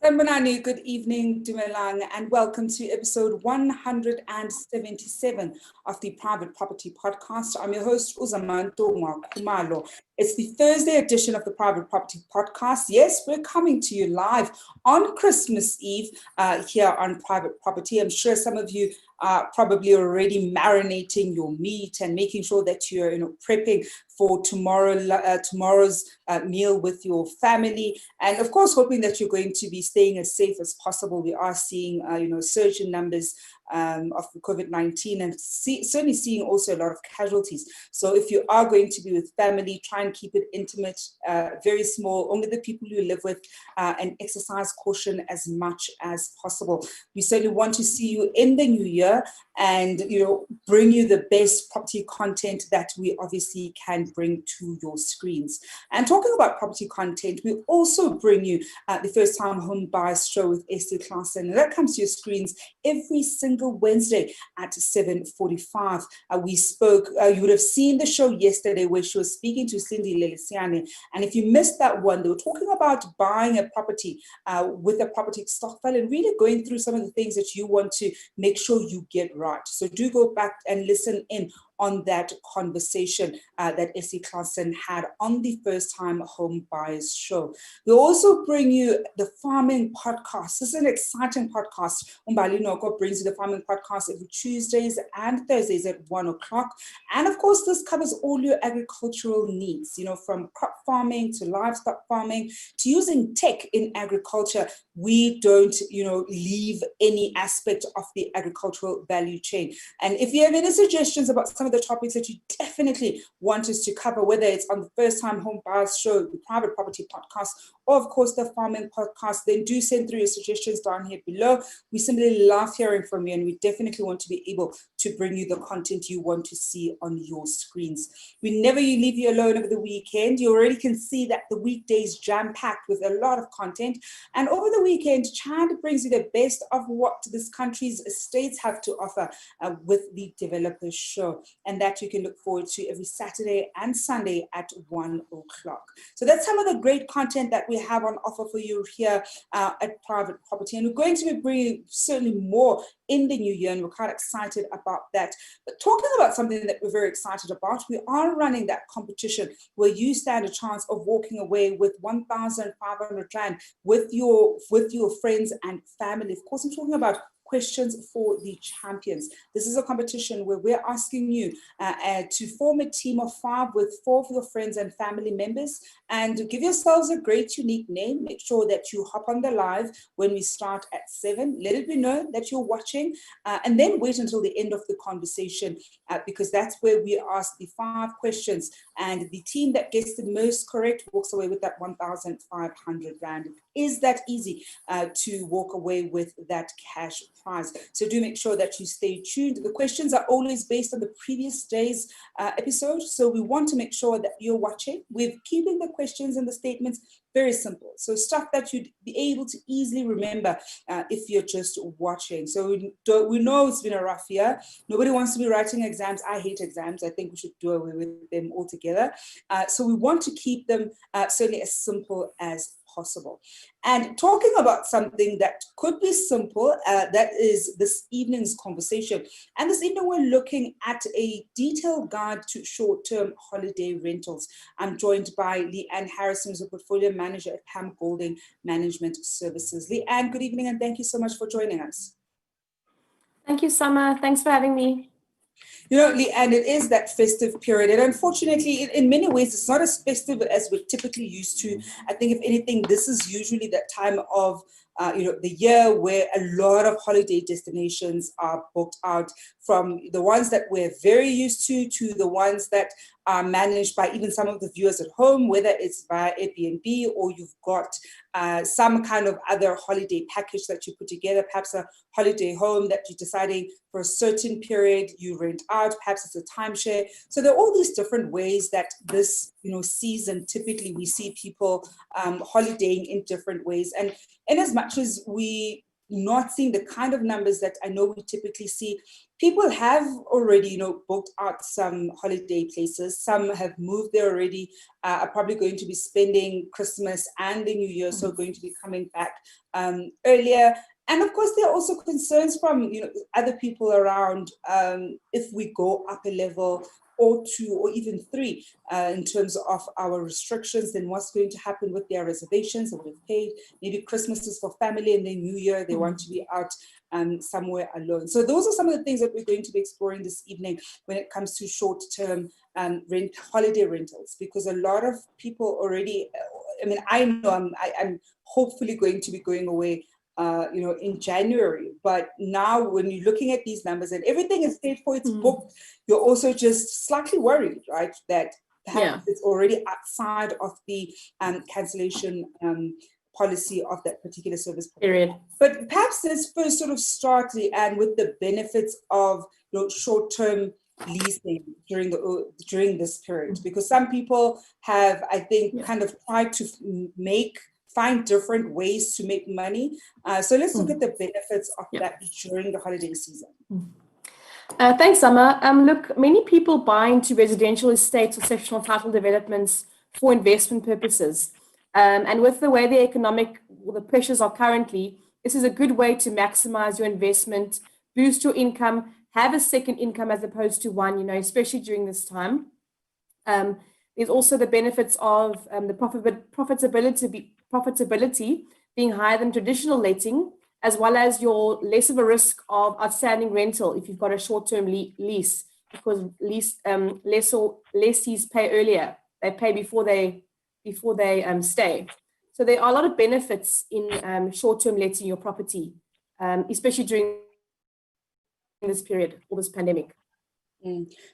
Sanibonani, good evening, Dumelang, and welcome to episode 177 of the Private Property Podcast. I'm your host, Zama. It's the Thursday edition of the Private Property Podcast. Yes, we're coming to you live on Christmas Eve here on Private Property. I'm sure some of you are probably already marinating your meat and making sure that you're prepping for tomorrow's meal with your family, and of course hoping that you're going to be staying as safe as possible. We are seeing surge in numbers of COVID-19 and certainly seeing also a lot of casualties. So if you are going to be with family, try and keep it intimate, very small, only the people you live with, and exercise caution as much as possible. We certainly want to see you in the new year and bring you the best property content that we obviously can bring to your screens. And talking about property content, we also bring you the First Time Home Buyers Show with Estee, and that comes to your screens every single Wednesday at 7:45. We spoke, you would have seen the show yesterday where she was speaking to Leigh-Anne, and if you missed that one, they were talking about buying a property with a property stock file and really going through some of the things that you want to make sure you get right. So do go back and listen in on that conversation that Estee had on the First Time Home Buyers Show. We also bring you the Farming Podcast. This is an exciting podcast. Umbali Noko brings you the Farming Podcast every Tuesdays and Thursdays at 1 o'clock. And of course, this covers all your agricultural needs, from crop farming to livestock farming to using tech in agriculture. We don't, leave any aspect of the agricultural value chain. And if you have any suggestions about some of the topics that you definitely want us to cover, whether it's on the First Time Home Buyers Show, the Private Property Podcast, or of course the Farming Podcast, then do send through your suggestions down here below. We simply love hearing from you, and we definitely want to be able to bring you the content you want to see on your screens. We never leave you alone over the weekend. You already can see that the weekdays jam-packed with a lot of content, and over the weekend, Chad brings you the best of what this country's estates have to offer with the Developers Show, and that you can look forward to every Saturday and Sunday at 1 o'clock. So that's some of the great content that we have on offer for you here at Private Property, and we're going to be bringing certainly more in the new year, and we're quite excited about that. But talking about something that we're very excited about, we are running that competition where you stand a chance of walking away with 1,500 Rand with your friends and family. Of course, I'm talking about questions for the champions. This is a competition where we're asking you to form a team of 5 with 4 of your friends and family members, and give yourselves a great unique name. Make sure that you hop on the live when we start at 7. Let it be known that you're watching, and then wait until the end of the conversation because that's where we ask the 5 questions, and the team that gets the most correct walks away with that 1,500 Rand. It is that easy to walk away with that cash prize. So do make sure that you stay tuned. The questions are always based on the previous day's episode, so we want to make sure that you're watching. We're keeping the questions and the statements very simple, so stuff that you'd be able to easily remember if you're just watching. So we know it's been a rough year. Nobody wants to be writing exams. I hate exams. I think we should do away with them altogether. So we want to keep them certainly as simple as possible. And talking about something that could be simple, that is this evening's conversation. And this evening we're looking at a detailed guide to short-term holiday rentals. I'm joined by Leigh-Anne Harrison, who's a portfolio manager at Pam Golding Management Services. Leigh-Anne, good evening, and thank you so much for joining us. Thank you, Zama. Thanks for having me. Leigh-Anne, it is that festive period, and unfortunately, in many ways, it's not as festive as we're typically used to. I think, if anything, this is usually that time of the year where a lot of holiday destinations are booked out, from the ones that we're very used to the ones that are managed by even some of the viewers at home, whether it's via Airbnb or you've got some kind of other holiday package that you put together, perhaps a holiday home that you're deciding for a certain period you rent out, perhaps it's a timeshare. So there are all these different ways that this season, typically we see people holidaying in different ways. And in as much as we not seeing the kind of numbers that I know we typically see. People have already, booked out some holiday places. Some have moved there already, are probably going to be spending Christmas and the New Year, so going to be coming back earlier. And of course, there are also concerns from other people around if we go up a level or 2 or even 3 in terms of our restrictions, then what's going to happen with their reservations that we've paid? Maybe Christmas is for family and then New Year, they want to be out somewhere alone. So those are some of the things that we're going to be exploring this evening when it comes to short-term holiday rentals, because a lot of people already, I know I'm hopefully going to be going away in January. But now when you're looking at these numbers and everything is paid for, it's booked, you're also just slightly worried, right? That perhaps it's already outside of the cancellation policy of that particular service period. But perhaps let's first sort of start, Leigh-Anne, with the benefits of short-term leasing during this period, because some people have, I think, kind of tried to find different ways to make money. So let's look at the benefits of that during the holiday season. Thanks, Zama. Look, many people buy into residential estates or sectional title developments for investment purposes. And with the way the pressures are currently, this is a good way to maximize your investment, boost your income, have a second income as opposed to one, especially during this time. There's also the benefits of the profitability being higher than traditional letting, as well as you're less of a risk of outstanding rental if you've got a short-term lease, because lessees pay earlier. They pay before they stay. So there are a lot of benefits in short-term letting your property, especially during this period or this pandemic.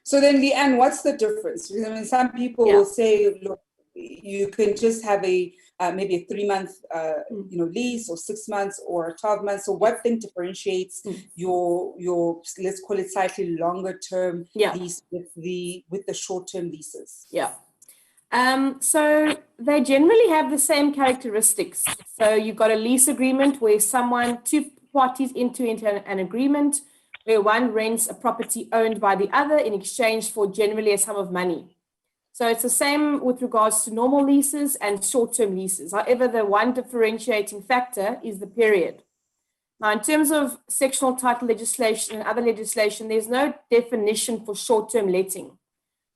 So then, Leigh-Anne, what's the difference? Because some people will say, look, you can just have maybe a 3-month lease, or 6 months, or 12 months. So what then differentiates your let's call it slightly longer term lease with the short term leases? So they generally have the same characteristics. So you've got a lease agreement where two parties enter into an agreement where one rents a property owned by the other in exchange for generally a sum of money. So it's the same with regards to normal leases and short-term leases. However, the one differentiating factor is the period. Now, in terms of sectional title legislation and other legislation, there's no definition for short-term letting.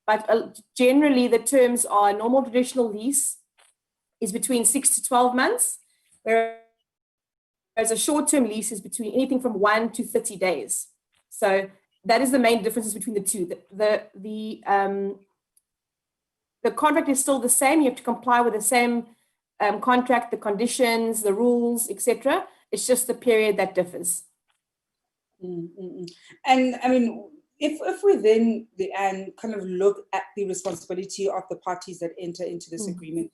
But generally, the terms are normal traditional lease is between 6 to 12 months, whereas a short-term lease is between anything from 1 to 30 days. So that is the main differences between the two. The contract is still the same. You have to comply with the same contract, the conditions, the rules, etc. It's just the period that differs. And if we then, Leigh-Anne, kind of look at the responsibility of the parties that enter into this agreement,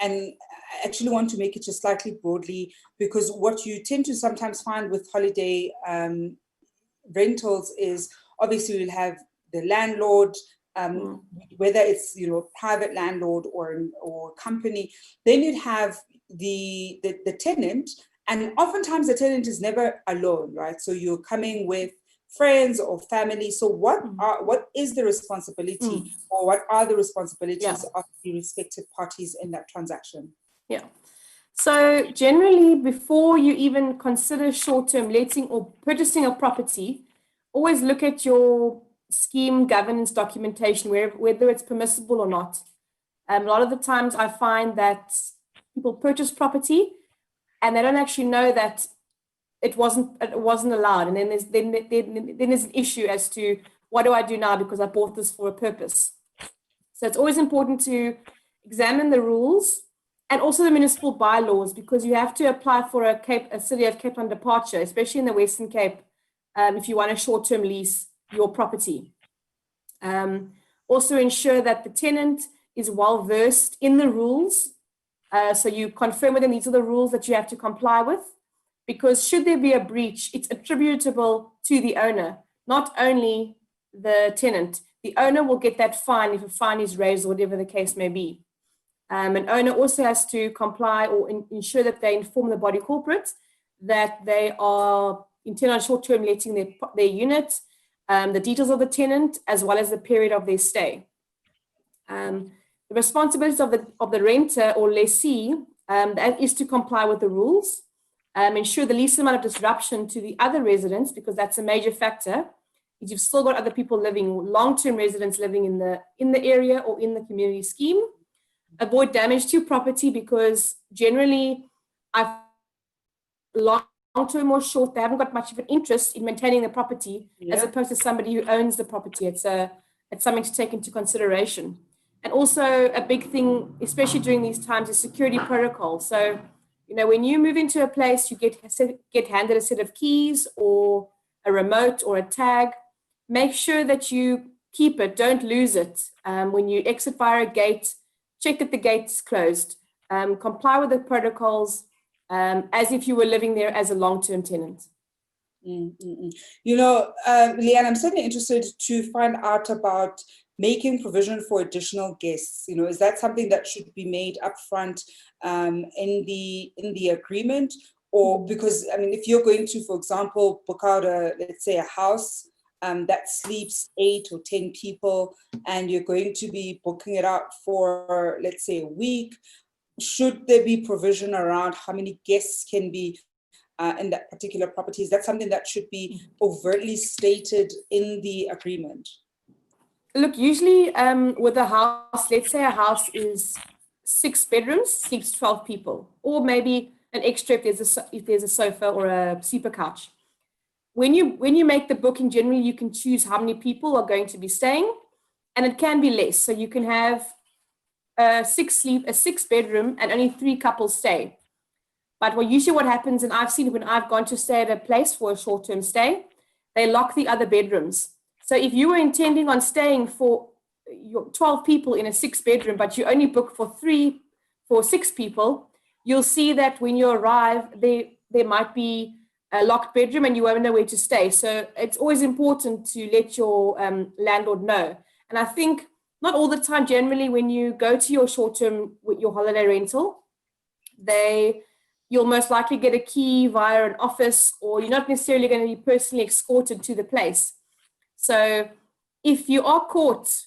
and I actually want to make it just slightly broadly, because what you tend to sometimes find with holiday rentals is obviously you'll have the landlord, whether it's private landlord or company. Then you'd have the tenant, and oftentimes the tenant is never alone, right? So you're coming with friends or family. So what is the responsibility or what are the responsibilities of the respective parties in that transaction? So generally, before you even consider short-term letting or purchasing a property, always look at your scheme governance documentation, whether it's permissible or not. A lot of the times I find that people purchase property and they don't actually know that it wasn't allowed. And then there's an issue as to what do I do now because I bought this for a purpose. So it's always important to examine the rules and also the municipal bylaws, because you have to apply for a City of Cape Town departure, especially in the Western Cape, if you want a short-term lease your property. Also ensure that the tenant is well versed in the rules. So you confirm with them these are the rules that you have to comply with, because should there be a breach, it's attributable to the owner, not only the tenant. The owner will get that fine if a fine is raised or whatever the case may be. An owner also has to comply or ensure that they inform the body corporate that they are intent on short-term letting their unit, the details of the tenant, as well as the period of their stay. The responsibilities of the renter or lessee that is to comply with the rules, ensure the least amount of disruption to the other residents, because that's a major factor. If you've still got other people living, long-term residents living in the area or in the community scheme. Avoid damage to property, because generally long-term or short, they haven't got much of an interest in maintaining the property, as opposed to somebody who owns the property. It's something to take into consideration. And also a big thing, especially during these times, is security protocol. So, when you move into a place, you get handed a set of keys or a remote or a tag. Make sure that you keep it, don't lose it. When you exit via a gate, check that the gate is closed. Comply with the protocols as if you were living there as a long-term tenant. Leigh-Anne, I'm certainly interested to find out about making provision for additional guests. Is that something that should be made upfront in the agreement? Or because, if you're going to, for example, book out let's say a house that sleeps 8 or 10 people, and you're going to be booking it out for, let's say, a week, should there be provision around how many guests can be in that particular property? Is that something that should be overtly stated in the agreement? Look, usually with a house, let's say a house is 6 bedrooms, sleeps 12 people, or maybe an extra if there's a sofa or a sleeper couch. When you make the booking, generally you can choose how many people are going to be staying, and it can be less. So you can have a 6 bedroom and only 3 couples stay. But usually what happens, and I've seen when I've gone to stay at a place for a short-term stay, they lock the other bedrooms. So if you were intending on staying for your 12 people in a 6 bedroom, but you only book for 6 people, you'll see that when you arrive, there might be a locked bedroom and you won't know where to stay. So it's always important to let your landlord know. And I think not all the time, generally when you go to your short-term with your holiday rental, you'll most likely get a key via an office, or you're not necessarily going to be personally escorted to the place. So if you are caught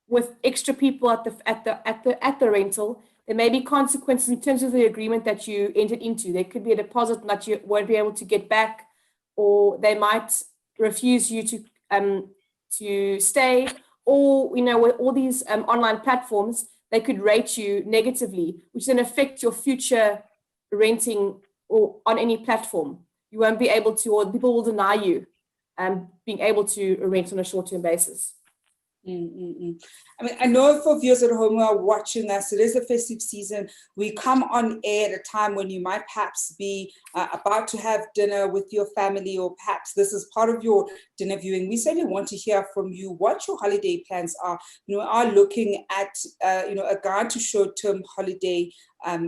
with extra people at the rental, there may be consequences in terms of the agreement that you entered into. There could be a deposit that you won't be able to get back, or they might refuse you to stay, or with all these online platforms, they could rate you negatively, which then affect your future renting or on any platform. You won't be able to, or people will deny you being able to rent on a short-term basis. I know for viewers at home who are watching us, it is the festive season. We come on air at a time when you might perhaps be about to have dinner with your family, or perhaps this is part of your dinner viewing. We certainly want to hear from you what your holiday plans are. We are looking at a guide to short-term holiday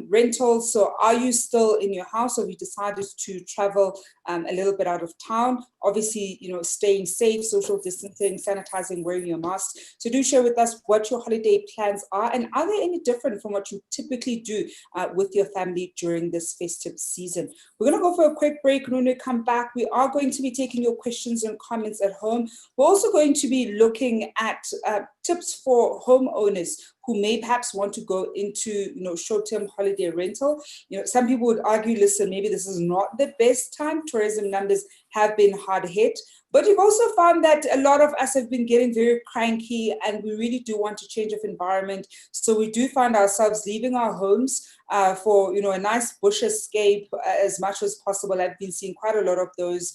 rentals. So are you still in your house, or have you decided to travel a little bit out of town? Obviously, staying safe, social distancing, sanitizing, wearing your mask. So do share with us what your holiday plans are, and are they any different from what you typically do with your family during this festive season? We're going to go for a quick break, and when we come back, we are going to be taking your questions and comments at home. We're also going to be looking at tips for homeowners who may perhaps want to go into short-term holiday rental. Some people would argue, listen, maybe this is not the best time. Tourism numbers have been hard hit. But we've also found that a lot of us have been getting very cranky, and we really do want to change of environment. So we do find ourselves leaving our homes for a nice bush escape as much as possible. I've been seeing quite a lot of those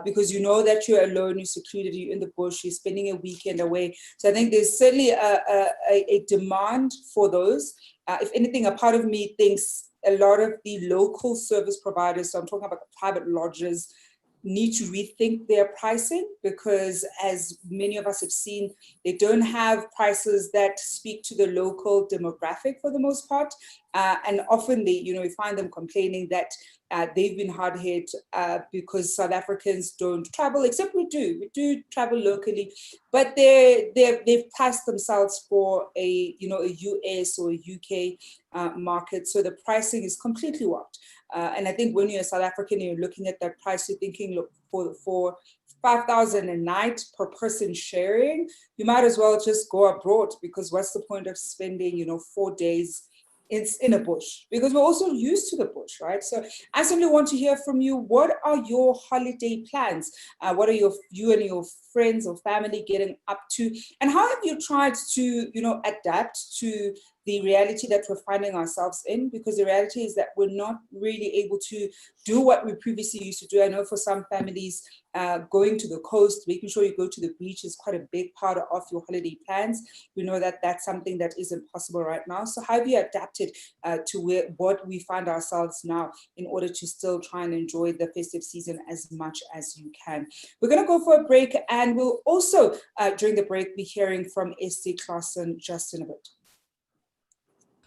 because that you're alone, you're secluded, you're in the bush, you're spending a weekend away. So I think there's certainly a demand for those. If anything, a part of me thinks a lot of the local service providers, so I'm talking about the private lodges, need to rethink their pricing, because as many of us have seen, they don't have prices that speak to the local demographic for the most part. And often we find them complaining that they've been hard hit because South Africans don't travel, except we do travel locally, but they've priced themselves for a US or a UK market, so the pricing is completely warped. And I think when you're a South African, you're looking at that price, you're thinking, look, for 5,000 a night per person sharing, you might as well just go abroad, because what's the point of spending 4 days in a bush, because we're also used to the bush, right? So I simply want to hear from you. What are your holiday plans? What are you and your friends or family getting up to? And how have you tried to, adapt to the reality that we're finding ourselves in? Because the reality is that we're not really able to do what we previously used to do. I know for some families, going to the coast, making sure you go to the beach is quite a big part of your holiday plans. We know that that's something that isn't possible right now. So how have you adapted to what we find ourselves now in order to still try and enjoy the festive season as much as you can? We're going to go for a break, and we'll also, during the break, be hearing from Estee just in a bit.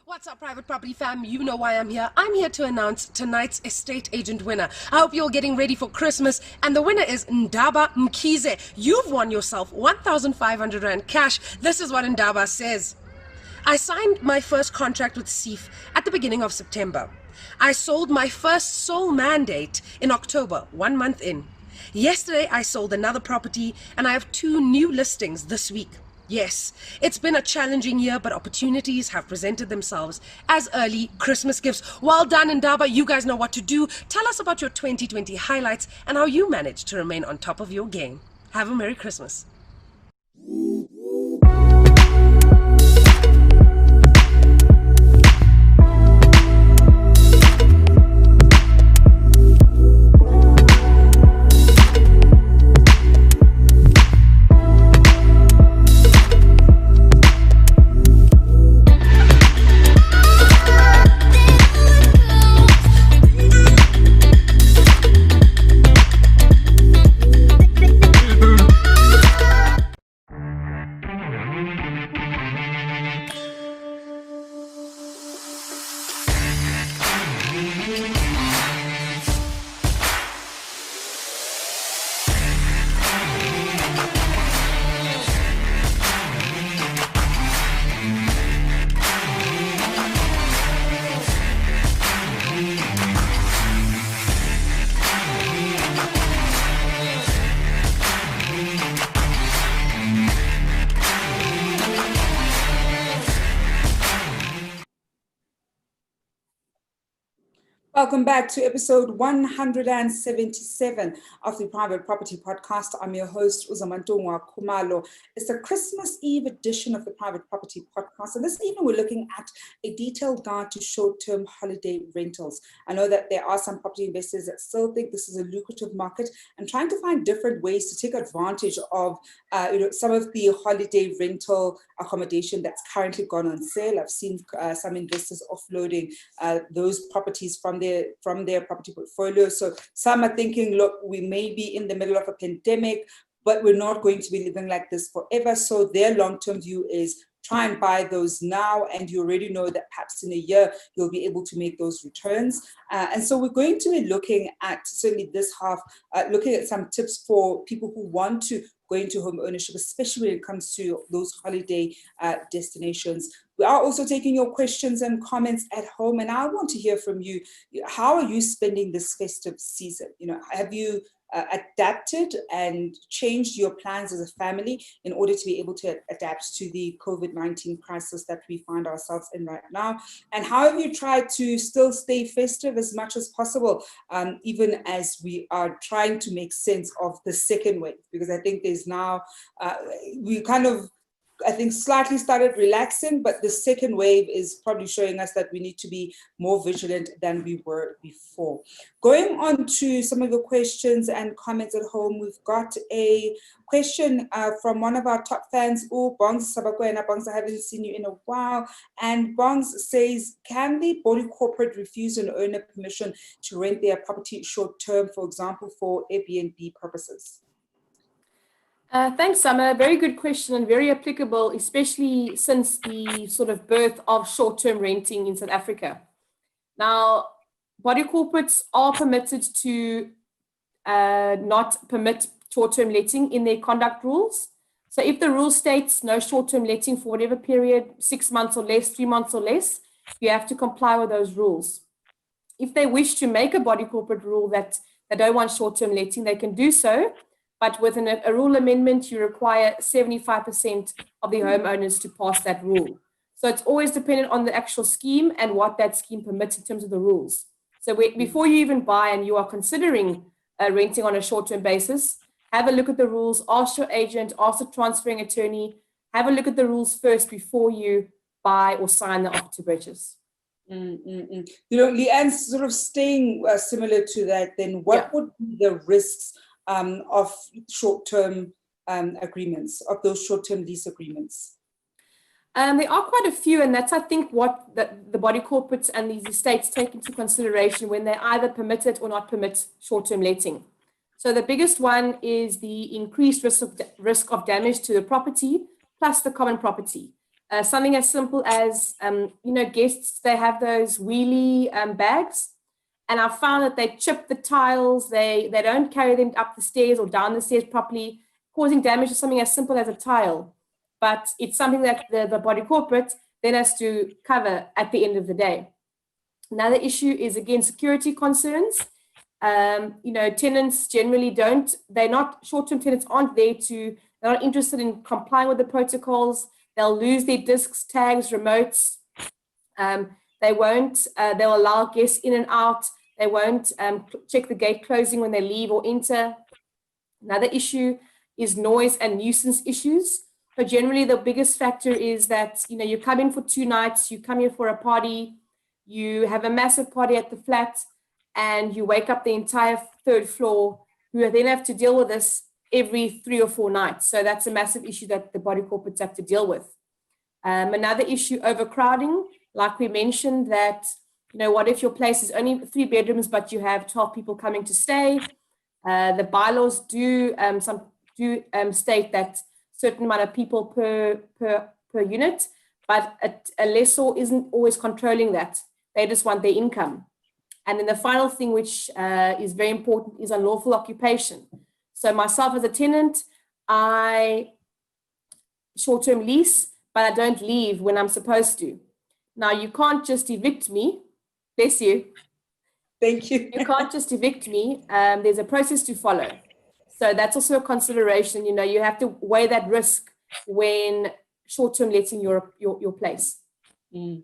What's up, private property fam? You know why I'm here. I'm here to announce tonight's estate agent winner. I hope you're getting ready for Christmas, and the winner is Ndaba Mkhize. You've won yourself 1,500 Rand cash. This is what Ndaba says. I signed my first contract with SEEF at the beginning of September. I sold my first sole mandate in October, 1 month in. Yesterday, I sold another property, and I have 2 new listings this week. Yes, it's been a challenging year, but opportunities have presented themselves as early Christmas gifts. Well done, Ndaba. You guys know what to do. Tell us about your 2020 highlights and how you managed to remain on top of your game. Have a Merry Christmas. Welcome back to episode 177 of the Private Property Podcast. I'm your host, Zama Khumalo. It's a Christmas Eve edition of the Private Property Podcast. And this evening, we're looking at a detailed guide to short-term holiday rentals. I know that there are some property investors that still think this is a lucrative market and trying to find different ways to take advantage of some of the holiday rental accommodation that's currently gone on sale. I've seen some investors offloading those properties from their property portfolio. So some are thinking, look, we may be in the middle of a pandemic, but we're not going to be living like this forever. So their long-term view is try and buy those now, and you already know that perhaps in a year you'll be able to make those returns. And so we're going to be looking at, certainly this half, looking at some tips for people who want to go into home ownership, especially when it comes to those holiday destinations. We are also taking your questions and comments at home, and I want to hear from you. How are you spending this festive season? Have you adapted and changed your plans as a family in order to be able to adapt to the COVID-19 crisis that we find ourselves in right now? And how have you tried to still stay festive as much as possible, even as we are trying to make sense of the second wave? Because I think there's now, we kind of, I think, slightly started relaxing, but the second wave is probably showing us that we need to be more vigilant than we were before. Going on to some of the questions and comments at home, we've got a question from one of our top fans, Bongs Sabakwena. Bongs, I haven't seen you in a while. And Bongs says, can the body corporate refuse an owner permission to rent their property short term, for example, for Airbnb purposes? Thanks, Zama. Very good question and very applicable, especially since the sort of birth of short-term renting in South Africa. Now, body corporates are permitted to not permit short-term letting in their conduct rules. So if the rule states no short-term letting for whatever period, 6 months or less, 3 months or less, you have to comply with those rules. If they wish to make a body corporate rule that they don't want short-term letting, they can do so. But with a rule amendment, you require 75% of the homeowners to pass that rule. So it's always dependent on the actual scheme and what that scheme permits in terms of the rules. So before you even buy and you are considering renting on a short-term basis, have a look at the rules, ask your agent, ask the transferring attorney, have a look at the rules first before you buy or sign the offer to purchase. You know, Leigh-Anne, sort of staying similar to that, then what would be the risks of short-term agreements, of those short-term lease agreements? There are quite a few, and that's, I think, what the body corporates and these estates take into consideration when they either permit it or not permit short-term letting. So the biggest one is the increased risk of damage to the property, plus the common property. Something as simple as, guests, they have those wheelie bags, and I've found that they chip the tiles, they don't carry them up the stairs or down the stairs properly, causing damage to something as simple as a tile. But it's something that the body corporate then has to cover at the end of the day. Another issue is, again, security concerns. Tenants generally short-term tenants they're not interested in complying with the protocols. They'll lose their discs, tags, remotes. They'll allow guests in and out. They won't check the gate closing when they leave or enter. Another issue is noise and nuisance issues. So generally the biggest factor is that, you come in for 2 nights, you come here for a party, you have a massive party at the flat, and you wake up the entire 3rd floor, who then have to deal with this every 3 or 4 nights. So that's a massive issue that the body corporates have to deal with. Another issue, overcrowding. Like we mentioned that, what if your place is only 3 bedrooms, but you have 12 people coming to stay? The bylaws do state that certain amount of people per unit, but a lessor isn't always controlling that. They just want their income. And then the final thing, which is very important, is unlawful occupation. So myself as a tenant, I short-term lease, but I don't leave when I'm supposed to. Now, you can't just evict me. Bless you. Thank you. You can't just evict me. There's a process to follow. So that's also a consideration. You have to weigh that risk when short-term letting your place. And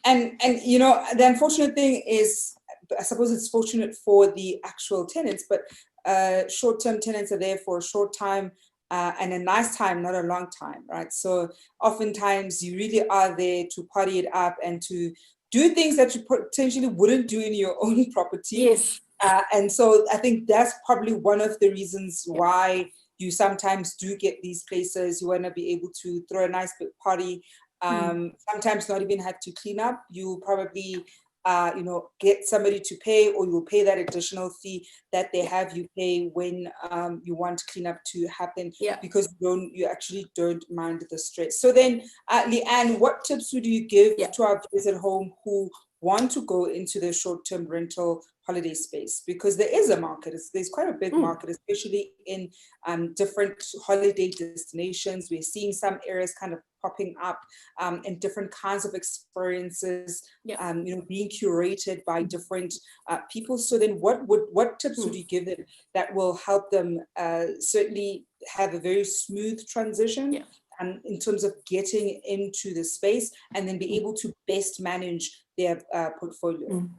the unfortunate thing is, I suppose it's fortunate for the actual tenants, but short-term tenants are there for a short time and a nice time, not a long time, right? So oftentimes you really are there to party it up and to do things that you potentially wouldn't do in your own property. Yes. And so I think that's probably one of the reasons why you sometimes do get these places. You want to be able to throw a nice big party, sometimes not even have to clean up. You probably get somebody to pay, or you'll pay that additional fee that they have you pay when you want cleanup to happen, because you actually don't mind the stress. So then, Leigh-Anne, what tips would you give to our viewers at home who want to go into the short-term rental holiday space? Because there is a market. There's quite a big market, especially in different holiday destinations. We're seeing some areas kind of popping up and different kinds of experiences, being curated by different people. So then what tips would you give them that will help them certainly have a very smooth transition in terms of getting into the space and then be able to best manage their portfolio?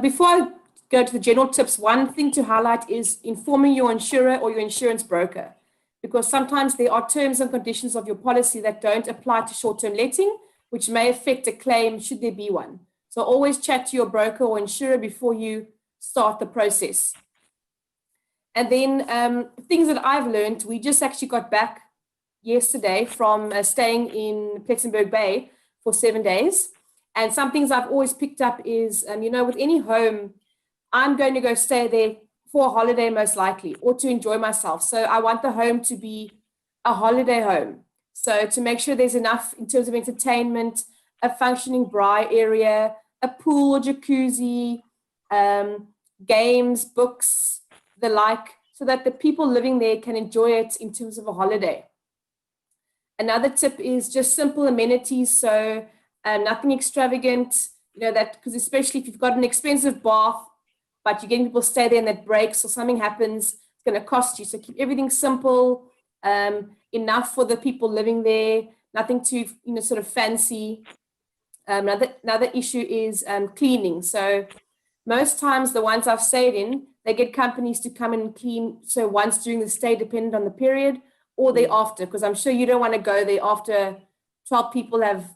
Before I go to the general tips, one thing to highlight is informing your insurer or your insurance broker, because sometimes there are terms and conditions of your policy that don't apply to short-term letting, which may affect a claim should there be one. So always chat to your broker or insurer before you start the process. And then things that I've learned, we just actually got back yesterday from staying in Plettenberg Bay for 7 days. And some things I've always picked up is, with any home, I'm going to go stay there for a holiday most likely, or to enjoy myself. So I want the home to be a holiday home. So to make sure there's enough in terms of entertainment, a functioning braai area, a pool, jacuzzi, games, books, the like, so that the people living there can enjoy it in terms of a holiday. Another tip is just simple amenities. So nothing extravagant, that, because especially if you've got an expensive bath, but you're getting people stay there and that breaks or something happens, it's going to cost you. So keep everything simple, enough for the people living there, nothing too, sort of fancy. Another issue is cleaning. So most times the ones I've stayed in, they get companies to come and clean. So once during the stay, depending on the period, or thereafter, because I'm sure you don't want to go there after 12 people have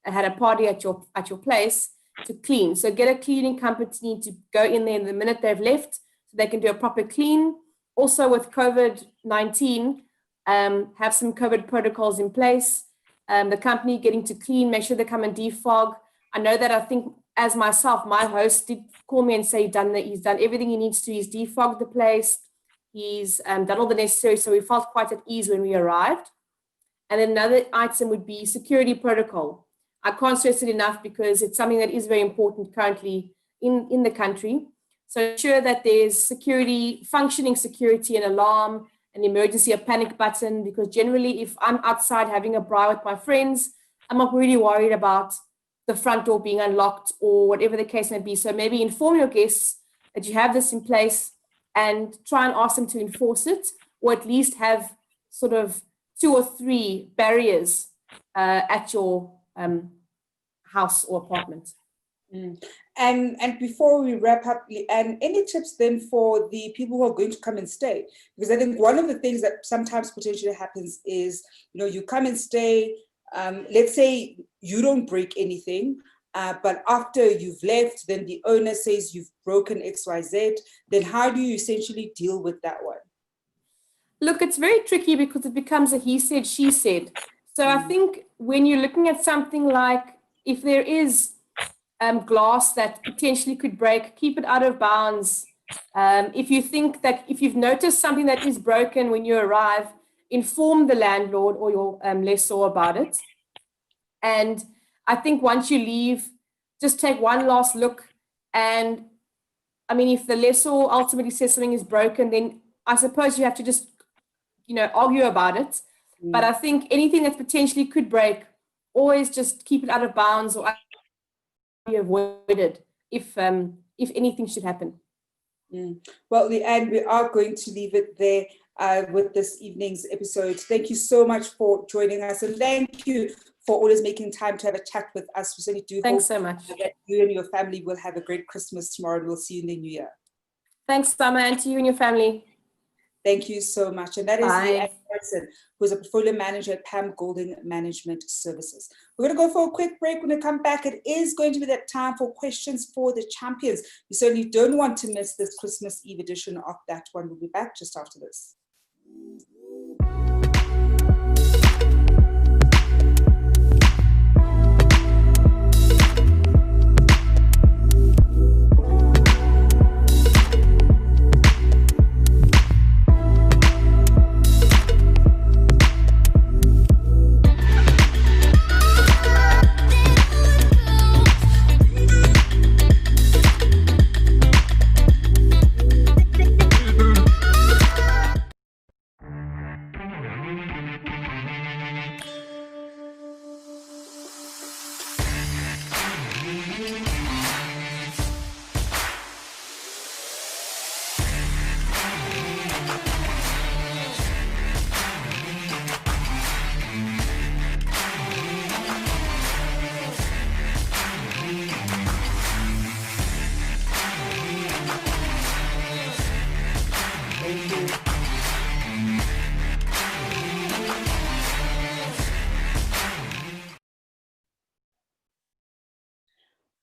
had a party at your place to clean. So get a cleaning company to go in there in the minute they've left, so they can do a proper clean. Also with COVID-19, have some COVID protocols in place. The company getting to clean, make sure they come and defog. I know that I think as myself, my host did call me and say he's done everything he needs to. He's defogged the place. He's done all the necessary. So we felt quite at ease when we arrived. And then another item would be security protocol. I can't stress it enough because it's something that is very important currently in the country. So ensure that there's security, functioning security, an alarm, an emergency, a panic button, because generally if I'm outside having a braai with my friends, I'm not really worried about the front door being unlocked or whatever the case may be. So maybe inform your guests that you have this in place and try and ask them to enforce it, or at least have sort of 2 or 3 barriers at your house or apartment. And before we wrap up, and any tips then for the people who are going to come and stay? Because I think one of the things that sometimes potentially happens is, you come and stay, let's say you don't break anything, but after you've left, then the owner says you've broken XYZ, then how do you essentially deal with that one? Look, it's very tricky because it becomes a he said, she said. So I think when you're looking at something like, if there is glass that potentially could break, keep it out of bounds. If you've noticed something that is broken when you arrive, inform the landlord or your lessor about it. And I think once you leave, just take one last look. And I mean, if the lessor ultimately says something is broken, then I suppose you have to just, argue about it. But I think anything that potentially could break, always just keep it out of bounds or be avoided if anything should happen. Well, Leigh-Anne, we are going to leave it there with this evening's episode. Thank you so much for joining us, and thank you for always making time to have a chat with us. We certainly do. Thanks so much. That you and your family will have a great Christmas tomorrow, and we'll see you in the new year. Thanks, Zama, and to you and your family. Thank you so much. And that is Leigh-Anne, who's a portfolio manager at Pam Golding Management Services. We're going to go for a quick break. When we come back, it is going to be that time for questions for the champions. You certainly don't want to miss this Christmas Eve edition of that one. We'll be back just after this.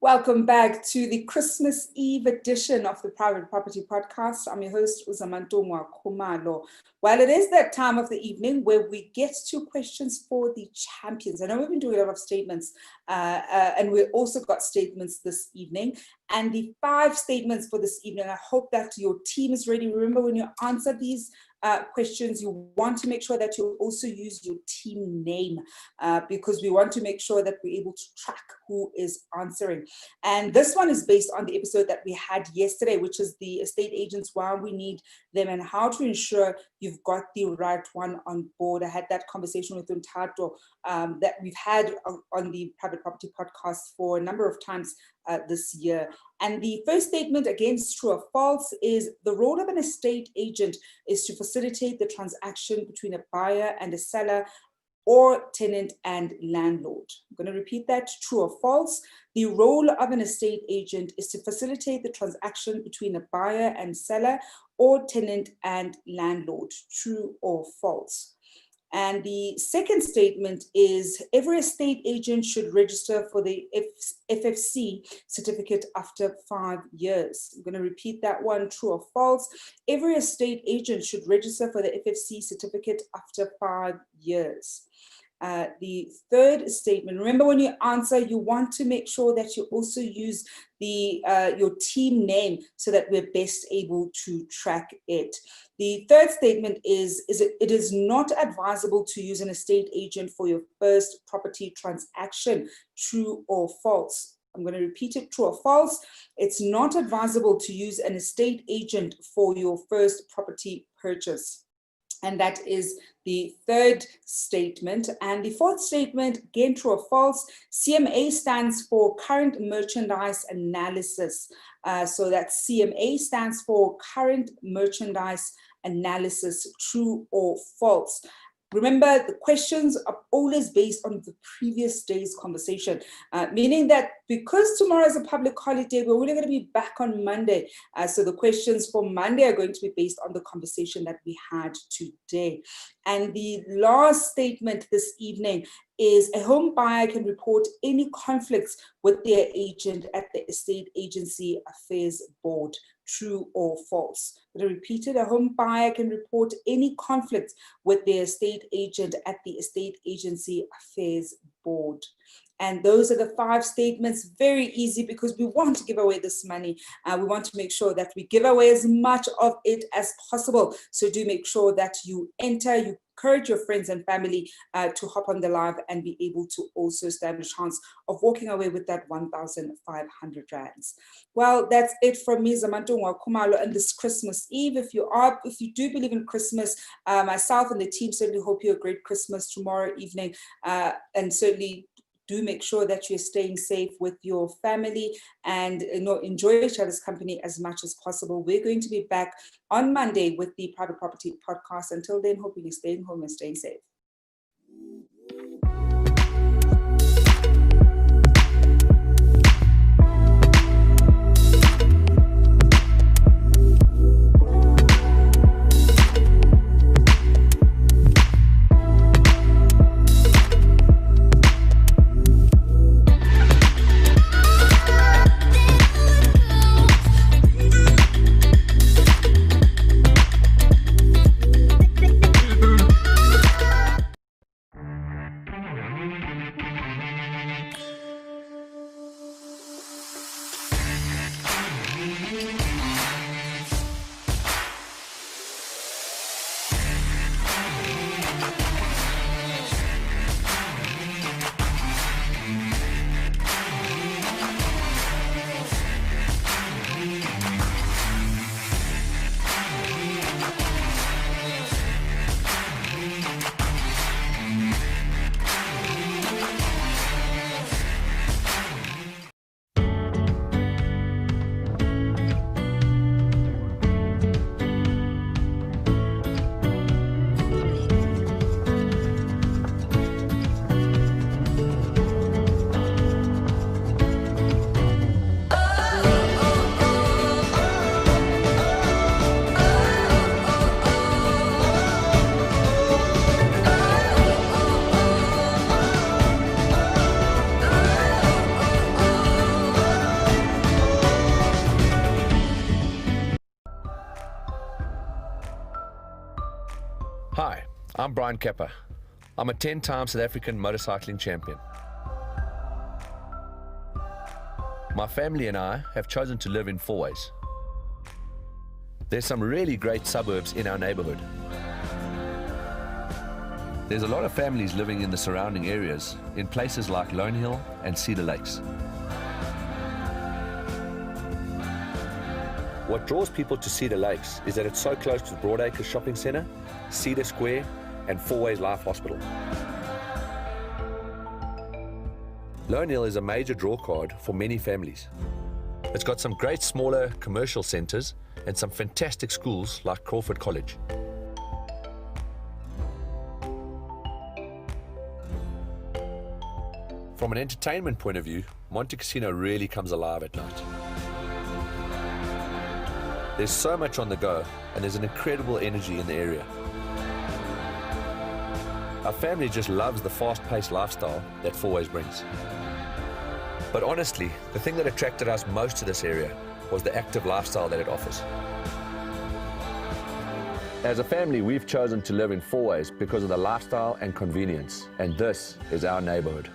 Welcome back to the Christmas Eve edition of the Private Property Podcast. I'm your host, Zama. While it is that time of the evening where we get to questions for the champions. I know we've been doing a lot of statements, and we've also got statements this evening. And the 5 statements for this evening, I hope that your team is ready. Remember, when you answer these questions, you want to make sure that you also use your team name because we want to make sure that we're able to track who is answering. And this one is based on the episode that we had yesterday, which is the estate agents, why we need them and how to ensure you've got the right one on board. I had that conversation with Untato that we've had on the Private Property Podcast for a number of times this year. And the first statement, against true or false, is the role of an estate agent is to facilitate the transaction between a buyer and a seller or tenant and landlord. I'm going to repeat that, true or false. The role of an estate agent is to facilitate the transaction between a buyer and seller or tenant and landlord, true or false. And the second statement is every estate agent should register for the FFC certificate after 5 years. I'm going to repeat that one, true or false. Every estate agent should register for the FFC certificate after 5 years. The third statement, remember when you answer, you want to make sure that you also use your team name so that we're best able to track it. The third statement is it is not advisable to use an estate agent for your first property transaction, true or false. I'm going to repeat it, true or false. It's not advisable to use an estate agent for your first property purchase. And that is the third statement. And the fourth statement, again, true or false, CMA stands for Current Merchandise Analysis. So that CMA stands for Current Merchandise Analysis, true or false. Remember, the questions are always based on the previous day's conversation, meaning that because tomorrow is a public holiday, we're only going to be back on Monday. So the questions for Monday are going to be based on the conversation that we had today. And the last statement this evening is a home buyer can report any conflicts with their agent at the Estate Agency Affairs Board. True or false? But I repeat it, a home buyer can report any conflicts with their estate agent at the Estate Agency Affairs Board. And those are the 5 statements. Very easy because we want to give away this money. We want to make sure that we give away as much of it as possible. So do make sure that you enter, you encourage your friends and family to hop on the live and be able to also stand a chance of walking away with that 1,500 rands. Well, that's it from me, Zamanto Kumalo, and this Christmas Eve. If you do believe in Christmas, myself and the team certainly hope you a great Christmas tomorrow evening, and certainly do make sure that you're staying safe with your family and enjoy each other's company as much as possible. We're going to be back on Monday with the Private Property Podcast. Until then, hoping you're staying home and staying safe. Hi, I'm Brian Kepper. I'm a 10-time South African motorcycling champion. My family and I have chosen to live in Fourways. There's some really great suburbs in our neighborhood. There's a lot of families living in the surrounding areas, in places like Lone Hill and Cedar Lakes. What draws people to Cedar Lakes is that it's so close to Broadacre Shopping Centre, Cedar Square, and Fourways Life Hospital. Lone Hill is a major draw card for many families. It's got some great smaller commercial centres and some fantastic schools like Crawford College. From an entertainment point of view, Monte Casino really comes alive at night. There's so much on the go, and there's an incredible energy in the area. Our family just loves the fast-paced lifestyle that Fourways brings. But honestly, the thing that attracted us most to this area was the active lifestyle that it offers. As a family, we've chosen to live in Fourways because of the lifestyle and convenience, and this is our neighborhood.